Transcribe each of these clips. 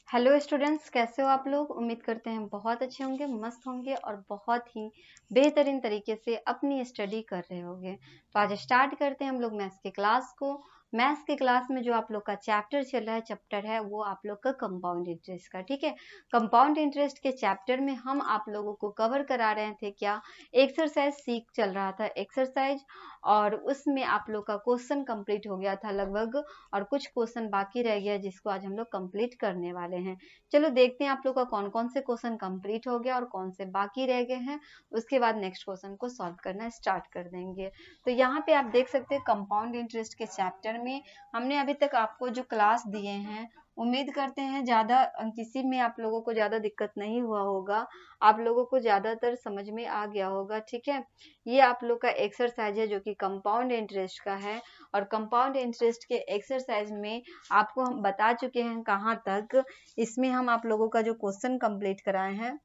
Hello students, कैसे हो आप लोग। उम्मीद करते हैं बहुत अच्छे होंगे, मस्त होंगे और बहुत ही बेहतरीन तरीके से अपनी स्टडी कर रहे होंगे। तो आज स्टार्ट करते हैं हम लोग मैथ्स की क्लास को। मैथ्स की क्लास में जो आप लोग का चैप्टर चल रहा है, चैप्टर है वो आप लोग का कंपाउंड इंटरेस्ट का। ठीक है, कंपाउंड इंटरेस्ट के चैप्टर में हम आप लोगों को कवर करा रहे थे क्या, एक्सरसाइज सीख चल रहा था एक्सरसाइज, और उसमें आप लोग का क्वेश्चन कंप्लीट हो गया था लगभग, और कुछ क्वेश्चन बाकी रह गया जिसको आज हम लोग कंप्लीट करने वाले हैं। चलो देखते हैं आप लोग का कौन कौन से क्वेश्चन कंप्लीट हो गया और कौन से बाकी रह गए हैं। उसके बाद नेक्स्ट क्वेश्चन को सॉल्व करना स्टार्ट कर देंगे। तो यहाँ पे आप देख सकते हैं कंपाउंड इंटरेस्ट के चैप्टर में हमने अभी तक आपको जो क्लास दिए हैं, उम्मीद करते हैं ज़्यादा किसी में आप लोगों को ज़्यादा दिक्कत नहीं हुआ होगा, आप लोगों को ज़्यादातर समझ में आ गया होगा। ठीक है, ये आप लोग का एक्सरसाइज है जो कि कंपाउंड इंटरेस्ट का है, और कंपाउंड इंटरेस्ट के एक्सरसाइज में आपको हम बता चुके हैं कहाँ तक। इसमें हम आप लोगों का जो क्वेश्चन कंप्लीट कराए हैं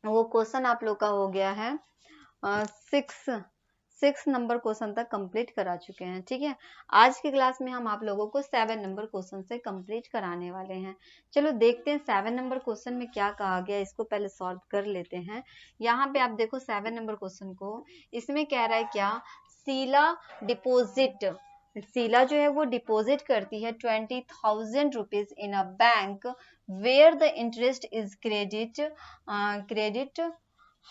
वो क्वेश्चन आप लोग का हो गया है 6 नंबर क्वेश्चन तक कंप्लीट करा चुके हैं। ठीक है, आज की क्लास में हम आप लोगों को 7 नंबर क्वेश्चन से कंप्लीट कराने वाले हैं। चलो देखते हैं 7 नंबर क्वेश्चन में क्या कहा गया, इसको पहले सॉल्व कर लेते हैं। यहाँ पे आप देखो 7 नंबर क्वेश्चन को, इसमें कह रहा है क्या, शीला जो है वो डिपॉजिट करती है 20,000 rupees in a bank where the interest is credit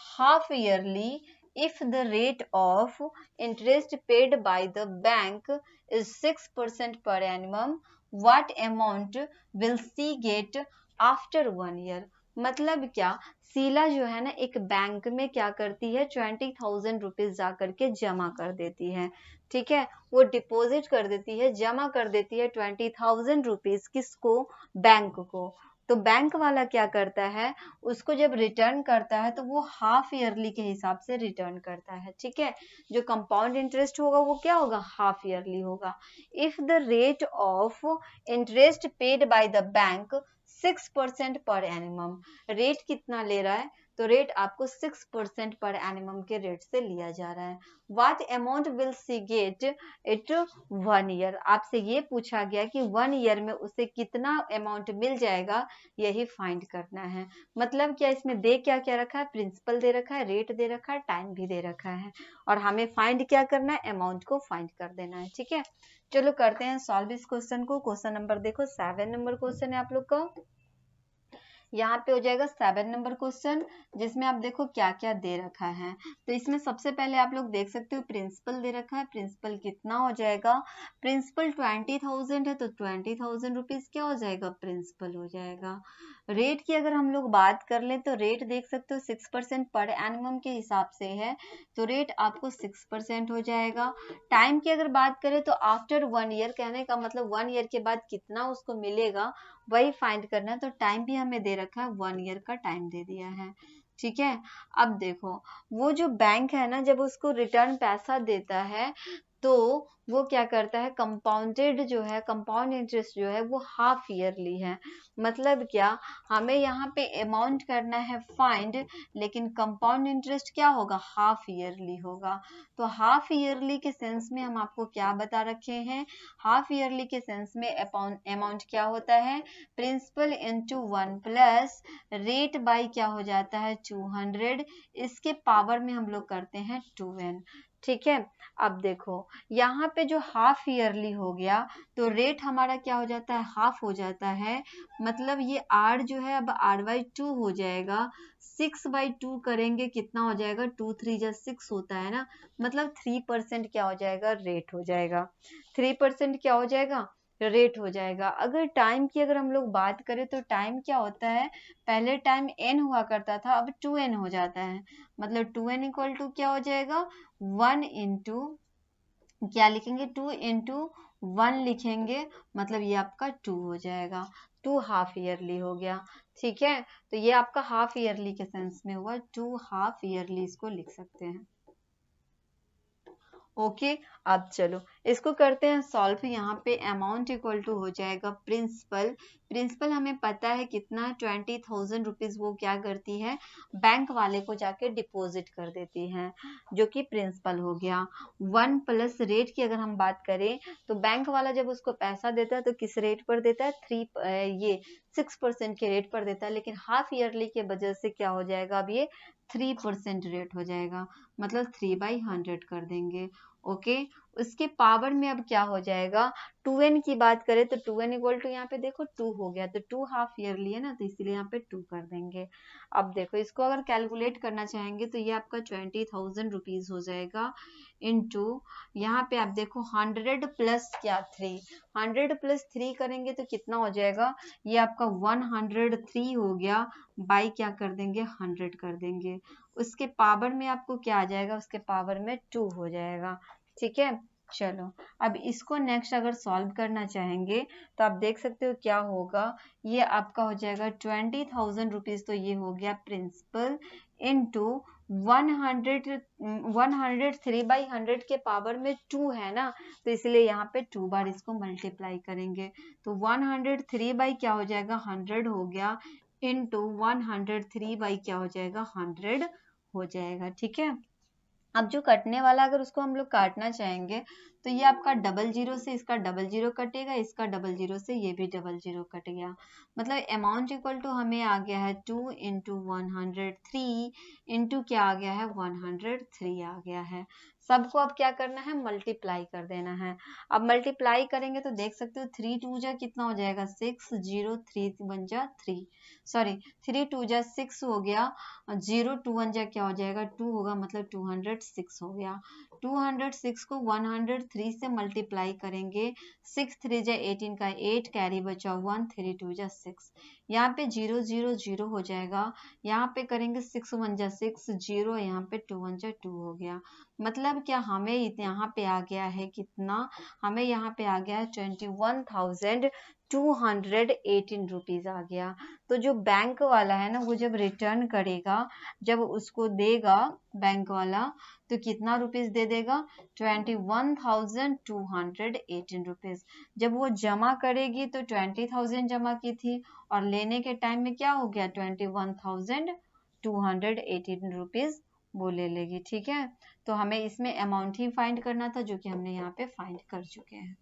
half yearly if the rate of interest paid by the bank is 6% per annum. What amount will she get after 1 year? मतलब क्या, शीला जो है ना एक bank में क्या करती है, 20,000 रुपीज जा करके जमा कर देती है। ठीक है, वो डिपॉजिट कर देती है, जमा कर देती है 20,000 रुपीज किसको, बैंक को। तो बैंक वाला क्या करता है, उसको जब रिटर्न करता है तो वो हाफ ईयरली के हिसाब से रिटर्न करता है। ठीक है, जो कंपाउंड इंटरेस्ट होगा वो क्या होगा, हाफ ईयरली होगा। If the rate of interest paid by the bank 6% पर एनिमम, रेट कितना ले रहा है, तो रेट आपको 6% पर एनिमम के रेट से लिया जा रहा है। What amount will see get it 1 year, आपसे ये पूछा गया कि 1 ईयर में उसे कितना अमाउंट मिल जाएगा, यही फाइंड करना है। मतलब क्या, इसमें दे क्या क्या रखा है, प्रिंसिपल दे रखा है, रेट दे रखा है, टाइम भी दे रखा है, और हमें फाइंड क्या करना है, अमाउंट को फाइंड कर देना है। ठीक है, चलो करते हैं सॉल्व इस क्वेश्चन को। क्वेश्चन नंबर देखो 7 नंबर क्वेश्चन है आप लोग का। यहाँ पे हो जाएगा 7 नंबर क्वेश्चन, जिसमें आप देखो क्या क्या दे रखा है। तो इसमें सबसे पहले आप लोग देख सकते हो प्रिंसिपल दे रखा है। प्रिंसिपल कितना हो जाएगा, प्रिंसिपल 20,000 है तो 20,000 रुपीज क्या हो जाएगा, प्रिंसिपल हो जाएगा। रेट की अगर हम लोग बात कर ले तो रेट देख सकते हो 6% पर एनिमम के हिसाब से है, तो रेट आपको 6% हो जाएगा। टाइम की अगर बात करें तो आफ्टर 1 ईयर, कहने का मतलब 1 ईयर के बाद कितना उसको मिलेगा वही फाइंड करना है। तो टाइम भी हमें दे रखा है, 1 ईयर का टाइम दे दिया है। ठीक है, अब देखो वो जो बैंक है ना, जब उसको रिटर्न पैसा देता है तो वो क्या करता है, कंपाउंडेड जो है, कंपाउंड इंटरेस्ट जो है वो हाफ ईयरली है। मतलब क्या, हमें यहाँ पे अमाउंट करना है फाइंड, लेकिन कंपाउंड इंटरेस्ट क्या होगा, हाफ ईयरली होगा। तो हाफ ईयरली के सेंस में हम आपको क्या बता रखे हैं, हाफ ईयरली के सेंस में अमाउंट क्या होता है, principal into 1 plus rate by क्या हो जाता है 200, इसके पावर में हम लोग करते हैं 2n। ठीक है, अब देखो यहाँ पे जो हाफ ईयरली हो गया तो रेट हमारा क्या हो जाता है, हाफ हो जाता है। मतलब ये r जो है अब r/2 हो जाएगा। 6/2 करेंगे कितना हो जाएगा, 2 3 जा 6 होता है ना, मतलब 3% क्या हो जाएगा, रेट हो जाएगा। 3% क्या हो जाएगा, रेट हो जाएगा। अगर टाइम की अगर हम लोग बात करें तो टाइम क्या होता है, पहले टाइम n हुआ करता था, अब 2n हो जाता है। मतलब 2n इक्वल टू क्या हो जाएगा, 1 इंटू क्या लिखेंगे, 2 इंटू 1 लिखेंगे, मतलब ये आपका 2 हो जाएगा। 2 हाफ ईयरली हो गया। ठीक है, तो ये आपका हाफ ईयरली के सेंस में हुआ, 2 हाफ ईयरली इसको लिख सकते हैं। ओके, अब चलो इसको करते हैं सॉल्व। यहाँ पे अमाउंट इक्वल टू हो जाएगा प्रिंसिपल, प्रिंसिपल हमें पता है कितना 20,000 रुपीज वो क्या करती है, बैंक वाले को जाके डिपॉजिट कर देती है, जो कि प्रिंसिपल हो गया। 1 प्लस रेट की अगर हम बात करें तो बैंक वाला जब उसको पैसा देता है तो किस रेट पर देता है, 6% के रेट पर देता है, लेकिन हाफ ईयरली के वजह से क्या हो जाएगा, अब ये 3% रेट हो जाएगा, मतलब 3/100 कर देंगे। ओके, उसके पावर में अब क्या हो जाएगा, 2n की बात करें तो 2n इक्वल टू यहाँ पे देखो 2 हो गया, तो 2 हाफ ईयरली है ना, तो इसलिए यहाँ पे 2 कर देंगे। अब देखो इसको अगर कैलकुलेट करना चाहेंगे तो ये आपका 20,000 रुपीज हो जाएगा, इनटू यहाँ पे आप देखो 100 प्लस क्या 3, 100 प्लस 3 करेंगे तो कितना हो जाएगा, ये आपका 103 हो गया, बाई क्या कर देंगे 100 कर देंगे। उसके पावर में आपको क्या आ जाएगा, उसके पावर में 2 हो जाएगा। ठीक है, चलो अब इसको नेक्स्ट अगर सॉल्व करना चाहेंगे तो आप देख सकते हो क्या होगा, ये आपका हो जाएगा 20,000 रुपीज, तो ये हो गया प्रिंसिपल इनटू 103/100 के पावर में 2 है ना, तो इसलिए यहाँ पे 2 बार इसको मल्टीप्लाई करेंगे, तो 103 बाई क्या हो जाएगा 100 हो गया, इनटू 103 बाई क्या हो जाएगा 100 हो जाएगा। ठीक है, अब जो कटने वाला अगर उसको हम लोग काटना चाहेंगे तो ये आपका 00 से इसका 00 कटेगा, इसका 00 से ये भी 00 कट गया, मतलब अमाउंट इक्वल टू हमें आ गया है 2 इंटू 103 इंटू क्या आ गया है 103 आ गया है। सबको अब क्या करना है, मल्टीप्लाई कर देना है। अब मल्टीप्लाई करेंगे तो देख सकते हो 3 2 जा कितना हो जाएगा 6, 0 3 1 जा 3, सॉरी 3 2 जा 6 हो गया, 0 2 1 जा क्या हो जाएगा 2 होगा, मतलब 206 हो गया। 206 को 103 से मल्टीप्लाई करेंगे, 6 3 जा 18 का 8 कैरी बचा 1, 3 2 जा 6, यहाँ पे 0 0 0 हो जाएगा, यहाँ पे करेंगे 6 1 जा 6 0, यहाँ पे 2 1 जा 2 हो गया, मतलब क्या हमें यहाँ पे आ गया है कितना, हमें यहाँ पे आ गया है 21,218 रुपीज आ गया। तो जो बैंक वाला है ना वो जब रिटर्न करेगा, जब उसको देगा बैंक वाला, तो कितना रुपीज दे देगा 21,218 रुपीज। जब वो जमा करेगी तो 20,000 जमा की थी और लेने के टाइम में क्या हो गया 21,218 रुपीज वो ले लेगी। ठीक है, तो हमें इसमें अमाउंट ही फाइंड करना था, जो कि हमने यहाँ पे फाइंड कर चुके हैं।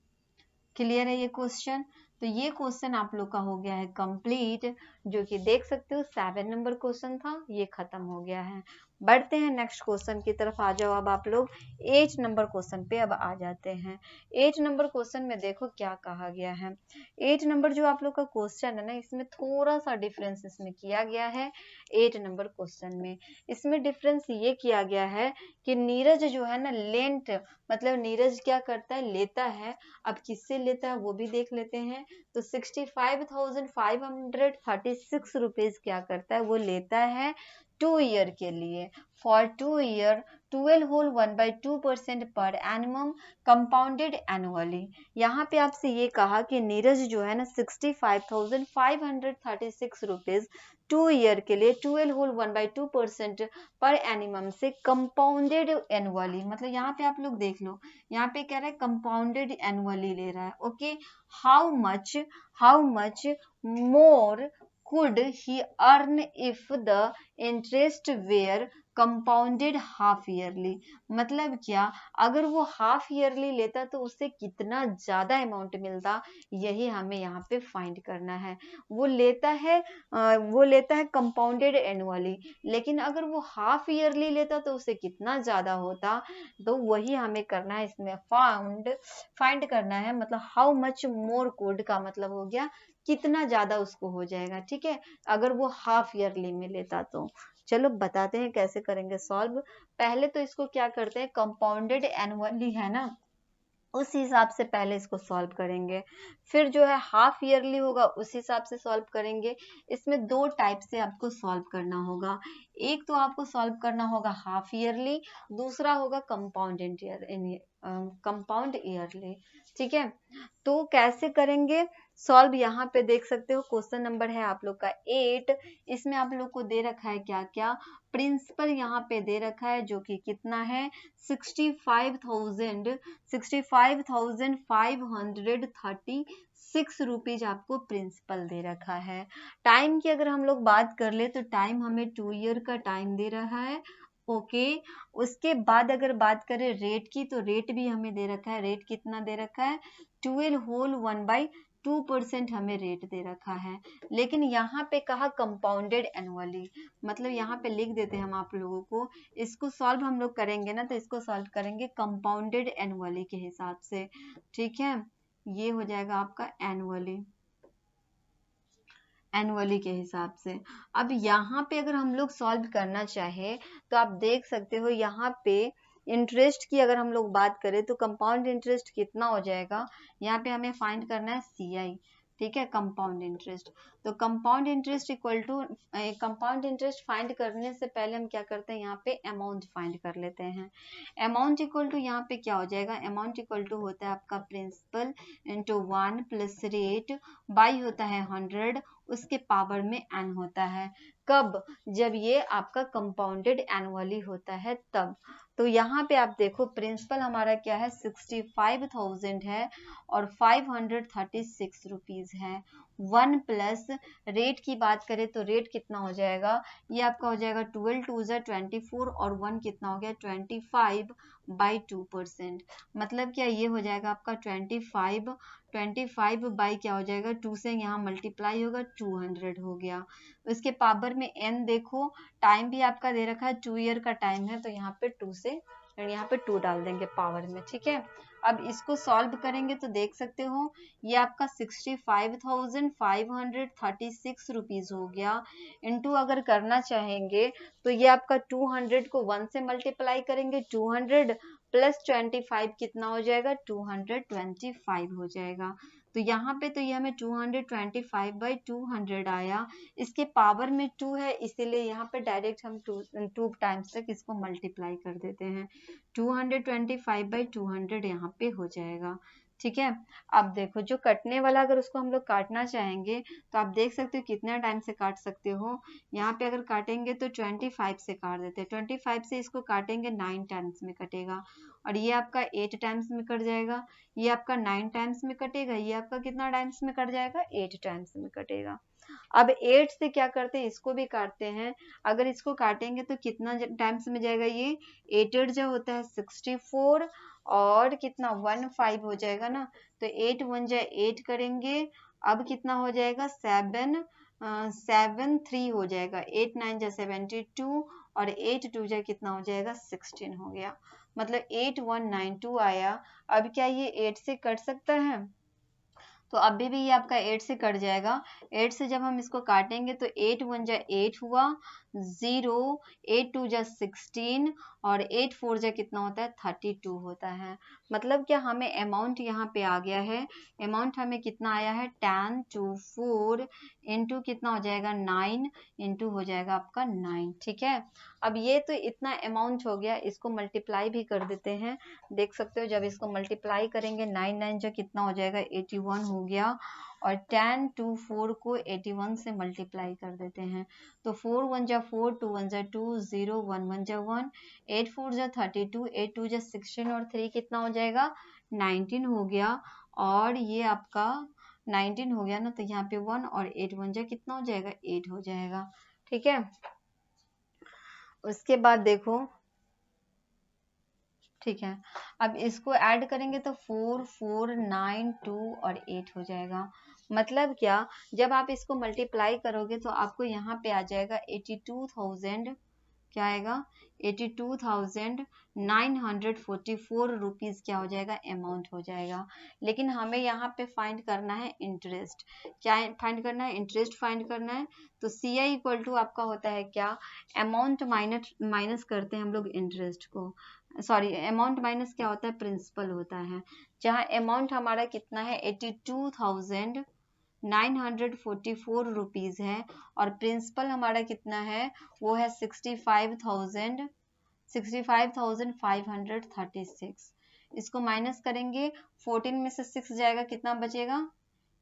क्लियर है ये क्वेश्चन, तो ये क्वेश्चन आप लोग का हो गया है कंप्लीट, जो कि देख सकते हो 7 नंबर क्वेश्चन था, ये खत्म हो गया है। बढ़ते हैं नेक्स्ट क्वेश्चन की तरफ, आ जाओ अब आप लोग 8 नंबर क्वेश्चन पे अब आ जाते हैं। 8 नंबर क्वेश्चन में देखो क्या कहा गया है। 8 नंबर जो आप लोग का क्वेश्चन है ना, इसमें थोड़ा सा डिफरेंस इसमें किया गया है। 8 नंबर क्वेश्चन में इसमें डिफरेंस ये किया गया है कि नीरज जो है ना लेंट, मतलब नीरज क्या करता है लेता है, अब किससे लेता है वो भी देख लेते हैं। तो 65,536 रुपीज क्या करता है वो लेता है 2 ईयर के लिए, फॉर 2 ईयर 12 होल 1/2% पर एनुअम कंपाउंडेड एनुअली। यहाँ पे आपसे ये कहा कि नीरज जो है ना 65,536 रुपीज 2 ईयर के लिए 12 होल 1/2% पर एनिमम से कंपाउंडेड एनुअली, मतलब यहाँ पे आप लोग देख लो, यहाँ पे कह रहा है कंपाउंडेड एनुअली ले रहा है। Okay, how much more could he earn if the interest were compounded half yearly, मतलब क्या अगर वो हाफ ईयरली लेता तो उससे कितना ज्यादा अमाउंट मिलता, यही हमें यहाँ पे फाइंड करना है। वो लेता है कंपाउंडेड एनुअली, लेकिन अगर वो हाफ ईयरली लेता तो उससे कितना ज्यादा होता, तो वही हमें करना है इसमें, फाइंड करना है। मतलब हाउ मच मोर कुड का मतलब हो गया कितना ज्यादा उसको हो जाएगा। ठीक है, अगर वो हाफ ईयरली में लेता तो चलो बताते हैं कैसे करेंगे सॉल्व। पहले तो इसको क्या करते हैं, कंपाउंडेड एनुअली है ना, उस हिसाब से पहले इसको सॉल्व करेंगे, फिर जो है हाफ ईयरली होगा उस हिसाब से सॉल्व करेंगे। इसमें 2 टाइप से आपको सॉल्व करना होगा, एक तो आपको सॉल्व करना होगा हाफ ईयरली, दूसरा होगा कंपाउंड ईयरली। ठीक है, तो कैसे करेंगे सॉल्व? यहाँ पे देख सकते हो क्वेश्चन नंबर है आप लोग का 8। इसमें आप लोग को दे रखा है क्या क्या, प्रिंसिपल यहाँ पे दे रखा है जो कि कितना है 65,536 रुपीज आपको प्रिंसिपल दे रखा है। टाइम की अगर हम लोग बात कर ले तो टाइम हमें 2 ईयर का टाइम दे रहा है। ओके, उसके बाद अगर बात करें रेट की तो रेट भी हमें दे रखा है। रेट कितना दे रखा है 12 होल 1/2% हमें रेट दे रखा है। लेकिन यहाँ पे कहा कंपाउंडेड एनुअली, मतलब यहाँ पे लिख देते हैं हम आप लोगों को, इसको सॉल्व हम लोग करेंगे ना तो इसको सॉल्व करेंगे कंपाउंडेड एनुअली के हिसाब से। ठीक है, ये हो जाएगा आपका एनुअली के हिसाब से। अब यहाँ पे अगर हम लोग सॉल्व करना चाहे तो आप देख सकते हो यहाँ पे इंटरेस्ट की अगर हम लोग बात करें तो कंपाउंड इंटरेस्ट कितना हो जाएगा, यहाँ पे हमें फाइंड करना है CI। ठीक है, कंपाउंड इंटरेस्ट। तो compound interest equal to, compound interest find करने से पहले हम क्या करते हैं यहाँ पे अमाउंट फाइंड कर लेते हैं। अमाउंट इक्वल टू यहाँ पे क्या हो जाएगा, अमाउंट इक्वल टू होता है आपका principal into 1 plus rate by होता है 100, उसके पावर में n होता है। कब? जब ये आपका कंपाउंडेड एनुअली होता है तब। तो यहाँ पे आप देखो प्रिंसिपल हमारा क्या है 65,000 है और 536 रुपीज है। 1 प्लस रेट की बात करें तो रेट कितना हो जाएगा, ये आपका हो जाएगा 12 2 24 और 1 कितना हो गया 25/2%। मतलब क्या ये हो जाएगा आपका 25 बाई क्या हो जाएगा 2 से यहाँ मल्टीप्लाई होगा 200 हो गया। इसके पावर में n देखो, टाइम भी आपका दे रखा है 2 ईयर का टाइम है तो यहाँ पे 2 से यहाँ पे 2 डाल देंगे पावर में। ठीक है, अब इसको सॉल्व करेंगे तो देख सकते हो ये आपका 65,536 रुपीज हो गया। इनटू अगर करना चाहेंगे तो ये आपका 200 को 1 से मल्टीप्लाई करेंगे 200 प्लस 25 कितना हो जाएगा 225 हो जाएगा। तो यहाँ पे तो ये हमें 225/200 आया। इसके पावर में 2 है इसीलिए यहाँ पे डायरेक्ट हम 2 टाइम्स तक इसको मल्टीप्लाई कर देते हैं। 225/200 यहाँ पे हो जाएगा। ठीक है, अब देखो जो कटने वाला अगर उसको हम लोग काटना चाहेंगे तो आप देख सकते हो कितना टाइम से काट सकते हो। यहाँ पे अगर काटेंगे तो 25 से काट देते हैं, 25 से इसको काटेंगे 9 टाइम्स में कटेगा और ये आपका 8 टाइम्स में कट जाएगा, ये आपका 9 टाइम्स में कटेगा, ये आपका कितना टाइम्स में कट जाएगा 8 टाइम्स में कटेगा। अब 8 से क्या करते हैं इसको भी काटते हैं, अगर इसको काटेंगे तो कितना टाइम्स में जाएगा, ये 8 जो होता है 64 और कितना 15 हो जाएगा ना, तो 8 1 जा 8 करेंगे, अब कितना हो जाएगा 7 हो जाएगा, 8 9 जा 72 और 8 2 जा कितना हो जाएगा 16 हो गया, मतलब 8192 आया। अब क्या ये 8 से कट सकता है, तो अभी भी ये आपका 8 से कट जाएगा। 8 से जब हम इसको काटेंगे तो 8 1 जा 8 हुआ 0, 8 2 जा 16 और 8 4 जा कितना होता है 32 होता है। मतलब क्या हमें अमाउंट यहाँ पे आ गया है, अमाउंट हमें कितना आया है 1024 इंटू कितना हो जाएगा 9 इंटू हो जाएगा आपका 9। ठीक है, अब ये तो इतना अमाउंट हो गया, इसको मल्टीप्लाई भी कर देते हैं। देख सकते हो जब इसको मल्टीप्लाई करेंगे 9 9 जो कितना हो जाएगा 81 हो गया और 1024 को 81 से मल्टीप्लाई कर देते हैं तो 4 1 जा 4 2 1 जा 2 0 1 1 जा 1 8 4 जा 32 8 2 जा 16 और 3 कितना हो जाएगा 19 हो गया और ये आपका 19 हो गया ना, तो यहाँ पे 1 और 8 1 जा कितना हो जाएगा 8 हो जाएगा। ठीक है, उसके बाद देखो, ठीक है, अब इसको ऐड करेंगे तो 4 4 9 2 और 8 हो जाएगा। मतलब क्या, जब आप इसको मल्टीप्लाई करोगे तो आपको यहाँ पे आ जाएगा 82,000, क्या आएगा 82,944 रुपीज क्या हो जाएगा अमाउंट हो जाएगा। लेकिन हमें यहाँ पे फाइंड करना है इंटरेस्ट, क्या फाइंड करना है इंटरेस्ट फाइंड करना है। तो CI इक्वल टू आपका होता है क्या, अमाउंट माइनस करते हैं हम लोग इंटरेस्ट को, सॉरी अमाउंट माइनस क्या होता है प्रिंसिपल होता है। जहाँ अमाउंट हमारा कितना है 82,000 944 रुपीज़ है, और प्रिंसिपल हमारा कितना है, वो है 65,536। इसको माइनस करेंगे, 14 में से 6 जाएगा, कितना बचेगा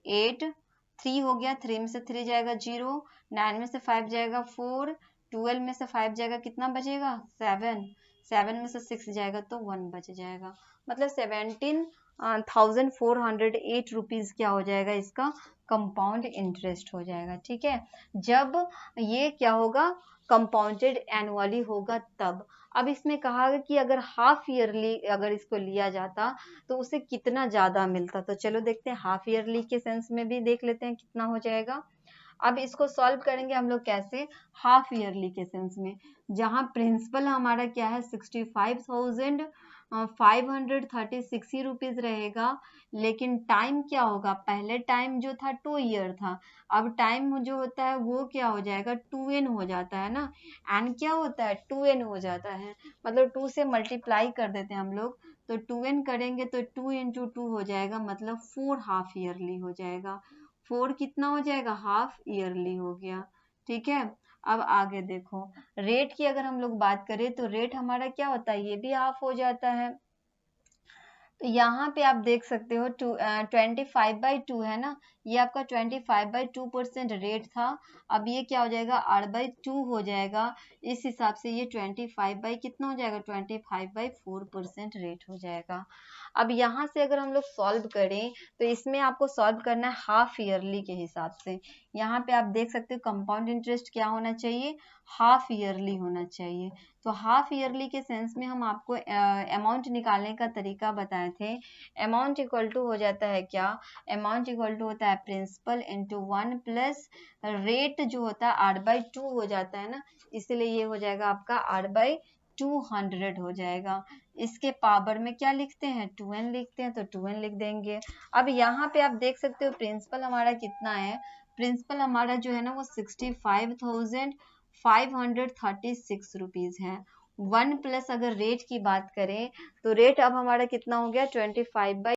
8, 3 हो गया, 3 में से 3 जाएगा 0, 9 में से 5 जाएगा 4, 12 में से 5 जाएगा, कितना बचेगा 7, 7 में से 6 जाएगा तो 1 बच जाएगा। मतलब 17,408 रुपीज़ क्या हो जाएगा, इसका कंपाउंड इंटरेस्ट हो जाएगा। ठीक है, जब ये क्या होगा, कंपाउंडेड एनुअली होगा तब। अब इसमें कहा कि अगर हाफ ईयरली अगर इसको लिया जाता तो उसे कितना ज्यादा मिलता, तो चलो देखते हैं, हाफ ईयरली के सेंस में भी देख लेते हैं कितना हो जाएगा। अब इसको सॉल्व करेंगे हम लोग कैसे, हाफ ईयरली के सेंस में, जहां प्रिंसिपल हमारा क्या है 65,536 ही रुपीज रहेगा, लेकिन टाइम क्या होगा, पहले टाइम जो था 2 ईयर था, अब टाइम जो होता है वो क्या हो जाएगा 2n हो जाता है ना, एन क्या होता है 2n हो जाता है, मतलब 2 से मल्टीप्लाई कर देते हैं हम लोग, तो 2n करेंगे तो 2 इंटू 2 हो जाएगा, मतलब 4 हाफ ईयरली हो जाएगा। 4 कितना हो जाएगा, हाफ ईयरली हो गया। ठीक है, अब आगे देखो, रेट की अगर हम लोग बात करें तो रेट हमारा क्या होता है, ये भी हाफ हो जाता है। तो यहाँ पे आप देख सकते हो 25/2 है ना, ये आपका 25/2% रेट था, अब ये क्या हो जाएगा 8/2 हो जाएगा, इस हिसाब से ये 25 बाई कितना हो जाएगा 25/4% रेट हो जाएगा। अब यहाँ से अगर हम लोग सॉल्व करें तो इसमें आपको सॉल्व करना है हाफ ईयरली के हिसाब से। यहाँ पे आप देख सकते हो कंपाउंड इंटरेस्ट क्या होना चाहिए, हाफ ईयरली होना चाहिए। तो हाफ ईयरली के सेंस में हम आपको अमाउंट निकालने का तरीका बताए थे। अमाउंट इक्वल टू हो जाता है क्या, अमाउंट इक्वल टू होता है प्रिंसिपल इंटू 1 प्लस रेट जो होता है 8/2 हो जाता है ना, इसलिए ये हो जाएगा आपका 8/200 हो जाएगा। इसके पावर में क्या लिखते हैं 2n लिखते हैं, तो 2n लिख देंगे। अब यहाँ पे आप देख सकते हो प्रिंसिपल हमारा कितना है, प्रिंसिपल हमारा जो है ना वो 65,536 रुपीज है। 1 प्लस अगर रेट की बात करें तो रेट अब हमारा कितना हो गया 25/2